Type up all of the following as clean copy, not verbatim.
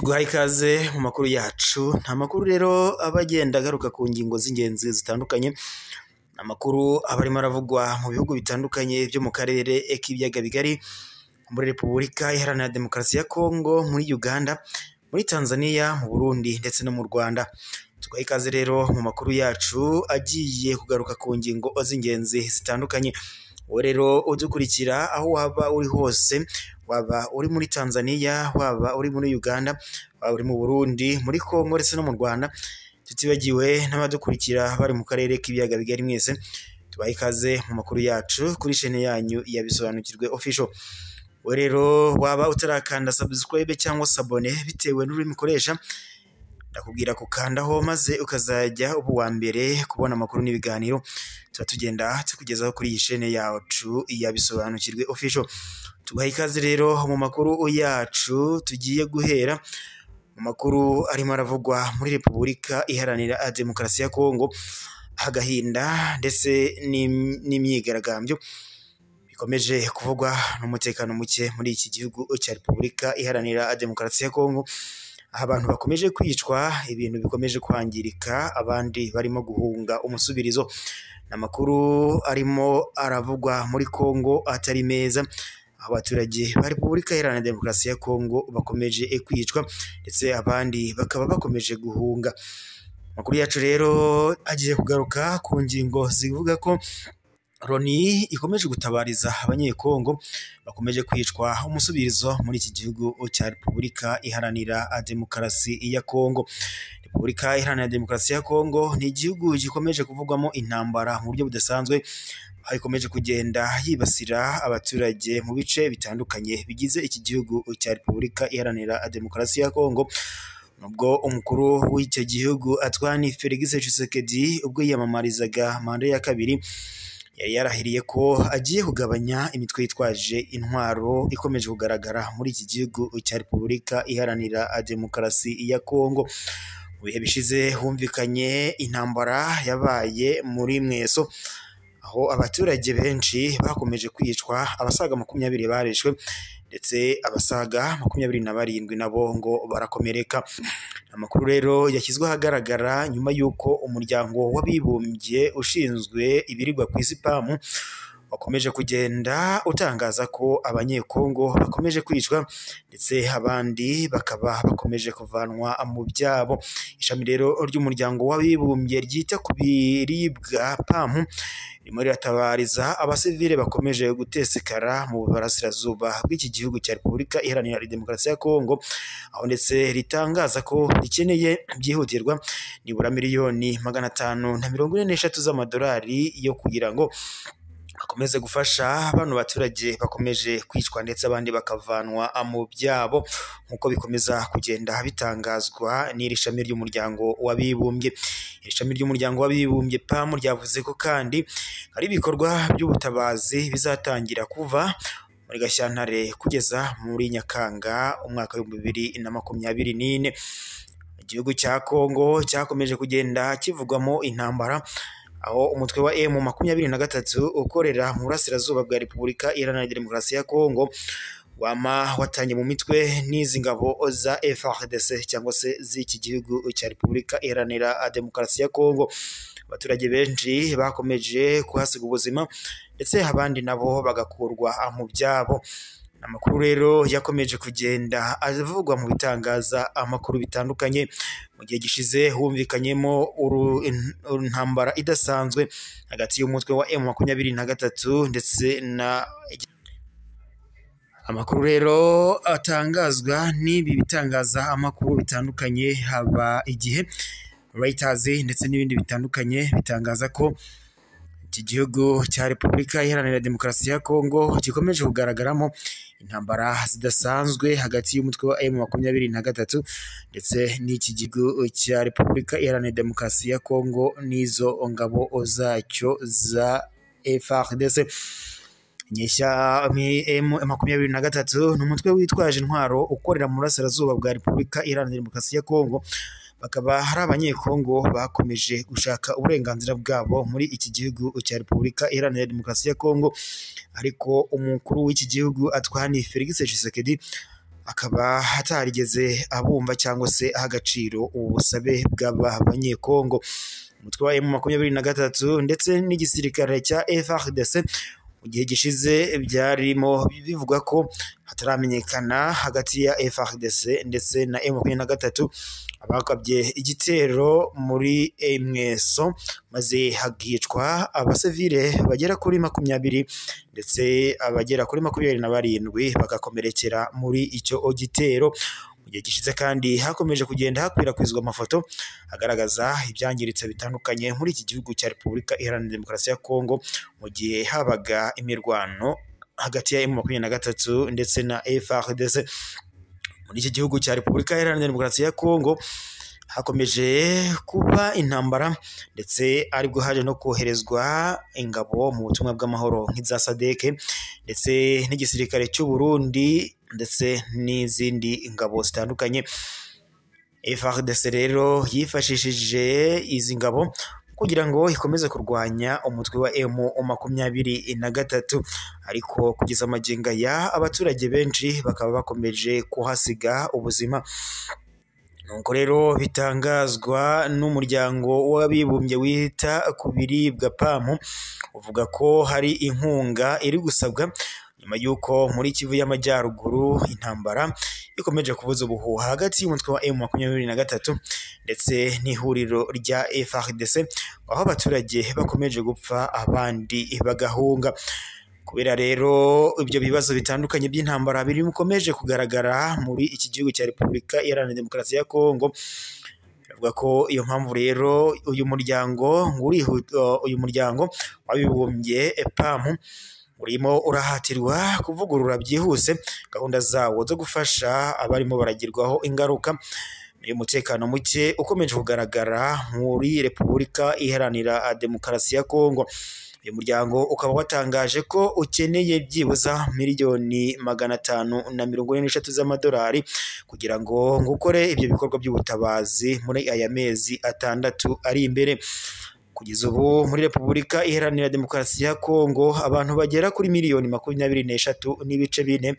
Tuguhaye ikaze mu makuru yacu. Nta makuru rero aba agenda agaruka ku ngingo z'ingenzi zitandukanye, amakuru aba arimo aravugwa mu bihugu bitandukanye byo mu karere k'ibiyaga bigari, muri Repubulika Iharanira Demokarasi ya Kongo, muri Uganda, muri Tanzania, mu Burundi ndetse no mu Rwanda. Tuguhaye ikaze rero mu makuru yacu agiye kugaruka ku ngingo z'ingenzi zitandukanye. Wowe rero udukurikira aho waba uri hose, waba uri muri Tanzania, waba uri muri Uganda, waba uri mu Burundi, muri Kongo ndetse no mu Rwanda, tutibagiwe n'abadukurikira bari mu karere k'ibiyaga bigari mwese, tubahe ikaze mu makuru yacu kuri chaîne yanyu ya Bisobanukirwe Official. Wowe rero waba utarakanda subscribe cyangwa sabone bitewe n'ururimi ukoresha, ndakubwira kukandaho maze ukazajya uba uwa mbere kubona amakuru n'ibiganiro tuba tugenda tukugezaho kuri iyi chaîne yacu ya Bisobanukirwe Official. Tubahe ikaze rero mu makuru yacu, tugiye guhera mu makuru arimo aravugwa muri Repubulika Iharanira Demokarasi ya Kongo, agahinda ndetse n'imyigaragambyo bikomeje kuvugwa n'umutekano muke muri iki gihugu cya Repubulika Iharanira Demokarasi ya Kongo, aho abantu bakomeje kwicwa, ibintu bikomeje kwangirika, abandi barimo guhunga umusubirizo. Amakuru arimo aravugwa muri Kongo atari meza, abaturage ba Repubulika Iharanira Demokarasi ya Kongo bakomeje kwicwa ndetse abandi bakaba bakomeje guhunga. Amakuru yacu rero agiye kugaruka ku ngingo zivuga ko Loni ikomeje gutabariza abanyekongo bakomeje kwicwa umusubirizo muri iki gihugu cya Repubulika Iharanira Demokarasi ya Kongo. Repubulika Iharanira Demokarasi ya Kongo ni igihugu gikomeje kuvugwamo intambara mu buryo budasanzwe, aho ikomeje kugenda yibasira abaturage mu bice bitandukanye bigize iki gihugu cya Repubulika Iharanira Demokarasi ya Kongo. Nubwo umukuru w'icyo gihugu Antoine Felix Tshisekedi ubwo yiyamamarizaga manda ya kabiri yari yarahiriye ko agiye kugabanya imitwe yitwaje intwaro ikomeje kugaragara muri iki gihugu cya Repubulika Iharanira Demokarasi ya Kongo. Mu bihe bishize humvikanye intambara yabaye muri Mweso, aho abaturage benshi bakomeje kwicwa, abasaga 20 barishwe ndetse abasaga 27 nabo ngo barakomereka. Amakuru rero yashyizwe ahagaragara nyuma y'uko umuryango w'abibumbye ushinzwe ibiribwa ku isi PAM wakomeje kugenda utangaza ko abanyekongo bakomeje kwicwa ndetse abandi bakaba bakomeje kuvanwa mu byabo. Ishami rero ry'umuryango w'abibumbye ryita ku biribwa PAM ririmo riratabariza abasivile bakomeje gutesekara mu burasirazuba bw'iki gihugu cya Repubulika Iharanira Demokarasi ya Kongo, aho ndetse ritangaza ko rikeneye byihutirwa nibura miliyoni 543 z'amadolari yo kugira ngo bakomeze gufasha bano baturage bakomeje kwicwa ndetse abandi bakavanwa mu byabo, nk'uko bikomeza kugenda bitangazwa n'iri shami ry'umuryango w'abibumbye. Iri shami ry'umuryango w'abibumbye PAM ryavuze ko kandi hari ibikorwa by'ubutabazi bizatangira kuva muri Gashyantare kugeza muri Nyakanga umwaka wa 2024. Igihugu cya Kongo cyakomeje kugenda kivugwamo intambara, aho umutwe wa M23 ukorera mu burasirazuba bwa Repubulika Iharanira Demokarasi ya Kongo wama watanye mu mitwe n'izi ngabo za FARDC cyangwa se z'iki gihugu cya Repubulika Iharanira Demokarasi ya Kongo. Abaturage benshi bakomeje kuhasiga ubuzima ndetse abandi nabo bagakurwa mu byabo. Amakuru rero yakomeje kugenda avugwa mu bitangaza amakuru bitandukanye. Mu gihe gishize humvikanyemo intambara idasanzwe hagati y'umutwe wa M23 ndetse na amakuru rero atangazwa n'ibi bitangaza amakuru bitandukanye, haba igihe Reuters ndetse n'ibindi bitandukanye bitangaza ko iki gihugu cya Repubulika Iharanira Demokarasi ya Kongo gikomeje kugaragaramo intambara zidasanzwe hagati y'umutwe wa M23 ndetse n'iki gihugu cya Repubulika Iharanira Demokarasi ya Kongo n'izo ngabo zacyo za FARDC. M23 ni umutwe witwaje intwaro ukorera mu burasirazuba bwa Repubulika Iharanira Demokarasi ya Kongo, bakaba hari abanyekongo bakomeje gushaka uburenganzira bwabo muri iki gihugu cya Repubulika Iharanira Demokarasi ya Kongo, ariko umukuru w'iki gihugu Antoine Felix Tshisekedi akaba atarigeze abumva cyangwa se aha agaciro ubusabe bw'aba banyekongo. Umutwe wa M23 ndetse n'igisirikare cya FARDC mu gihe gishize byarimo bivuga ko hataramenyekana hagati ya FARDC ndetse na M23 abakabye igitero muri Mweso maze hagicwa abasivile bagera kuri 20 ndetse abagera kuri 27 bagakomerekera muri icyo gitero. Mu gihe gishize kandi hakomeje kugenda hakwirakwizwa amafoto agaragaza ibyangiritse bitandukanye muri iki gihugu cya Repubulika Iharanira Demokarasi ya Kongo mu gihe habaga imirwano hagati ya M23 ndetse na FARDC. Muri iki gihugu cya Repubulika Iharanira Demokarasi ya Kongo hakomeje kuba intambara ndetse aribwo haje no koherezwa ingabo mu butumwa bw'amahoro nk'iza SADC ndetse n'igisirikare cy'u Burundi ndetse n'izindi ngabo zitandukanye. FARDC rero yifashishije izi ngabo kugira ngo ikomeze kurwanya umutwe wa M23 ariko kugeza amagingo aya abaturage benshi bakaba bakomeje kuhasiga ubuzima. Nuko rero bitangazwa n'umuryango w'abibumbye wita ku biribwa PAM uvuga ko hari inkunga iri gusabwa nyuma y'uko muri Kivu y'Amajyaruguru intambara ikomeje kuvuza ubuhuha hagati y'umutwe wa M23 ndetse n'ihuriro rya FARDC, aho abaturage bakomeje gupfa abandi bagahunga. Kubera rero ibyo bibazo bitandukanye by'intambara biri mukomeje kugaragara muri iki gihugu cya Repubulika Iharanira Demokarasi ya Kongo, bavuga ko iyo mpamvu rero uyu muryango w'abibumbye PAM urimo urahatirwa kuvugurura byihuse gahunda zawo zo gufasha abarimo baragirwaho ingaruka y'umutekano muke ukomeje kugaragara muri Repubulika Iharanira Demokarasi ya Kongo. Uyu muryango ukaba watangaje ko ukeneye byibuza miliyoni 543 z'amadolari kugira ngo ukore ibyo bikorwa by'ubutabazi muri aya mezi 6 ari imbere. Kugeza ubu muri Repubulika Iharanira Demokarasi ya Kongo abantu bagera kuri miliyoni 23.4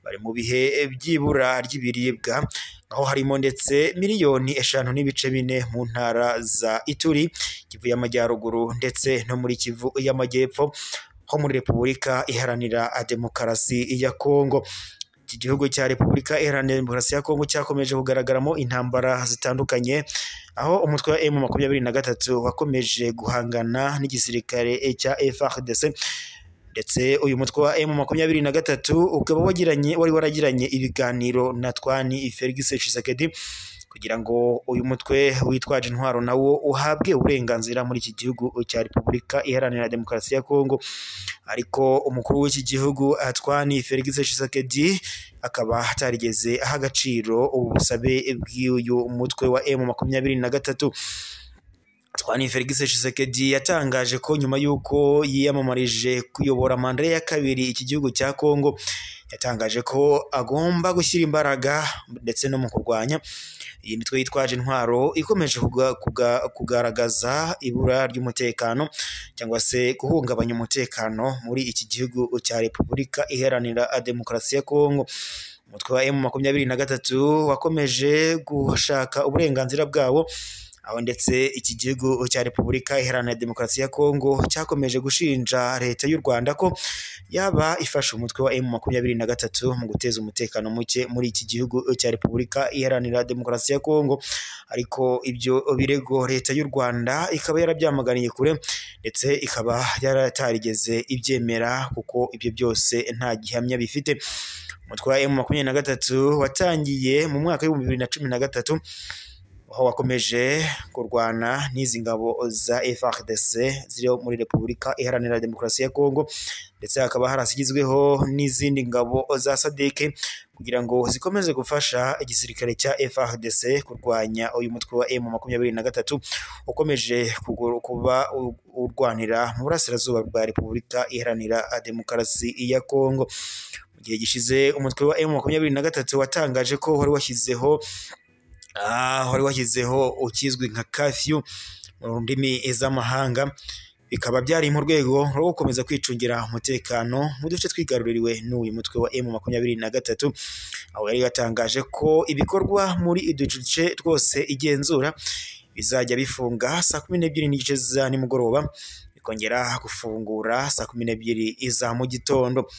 bari mu bihe by'ibura ry'ibiribwa, aho harimo ndetse miliyoni 5.4 mu ntara za Ituri, Kivu y'Amajyaruguru ndetse no muri Kivu y'Amajyepfo ho muri Repubulika Iharanira Demokarasi ya Kongo. Iki gihugu cya Repubulika Iharanira Demokarasi ya Kongo cyakomeje kugaragaramo intambara zitandukanye, aho umutwe wa M23 wakomeje guhangana n'igisirikare cya FARDC ndetse uyu mutwe wa M23 ukaba wari waragiranye ibiganiro na Twani Felix Tshisekedi kugira ngo uyu mutwe witwaje intwaro nawo uhabwe uburenganzira muri iki gihugu cya Repubulika Iharanira Demokarasi ya Kongo. Ariko umukuru w'iki gihugu Twani Felix Tshisekedi akaba atarigeze aha agaciro ubusabe bw'uyu mutwe wa M23. Twani Felix Tshisekedi yatangaje ko nyuma y'uko yiyamamarije kuyobora manda ya kabiri iki gihugu cya Kongo, yatangaje ko agomba gushyira imbaraga ndetse no mu kurwanya iyi mitwe yitwaje intwaro ikomeje kugaragaza ibura ry'umutekano cyangwa se guhungabanya umutekano muri iki gihugu cya Repubulika Iharanira Demokarasi ya Kongo. Umutwe wa M23 wakomeje gushaka uburenganzira bwawo, aho ndetse iki gihugu cya Repubulika Iharanira Demokarasi ya Kongo cyakomeje gushinja leta y'u Rwanda ko yaba ifasha umutwe wa M23 mu guteza umutekano muke muri iki gihugu cya Repubulika Iharanira Demokarasi ya Kongo. Ariko ibyo birego leta y'u Rwanda ikaba yarabyamaganiye kure ndetse ikaba yaratarigeze ibyemera kuko ibyo byose nta gihamya bifite. Umutwe wa M23 watangiye mu mwaka wa 2013 aho wakomeje kurwana n'izi ngabo za FARDC ziri muri Repubulika Iharanira Demokarasi ya Kongo, ndetse hakaba harasigizweho n'izindi ngabo za SADC kugira ngo zikomeze gufasha igisirikare cya FARDC kurwanya uyu mutwe wa M23 ukomeje kuba urwanira mu burasirazuba bwa Repubulika Iharanira Demokarasi ya Kongo. Mu gihe gishize umutwe wa M23 watangaje ko wari washyizeho ukizwi nka curfew mu ndimi z'amahanga, bikaba byari mu rwego rwo gukomeza kwicungira umutekano mu duce twigaruririwe n'uyu mutwe wa M23, aho yari yatangaje ko ibikorwa muri uduce twose igenzura bizajya bifunga saa 12 n'igice za nimugoroba, bikongera gufungura saa 12 za mu gitondo.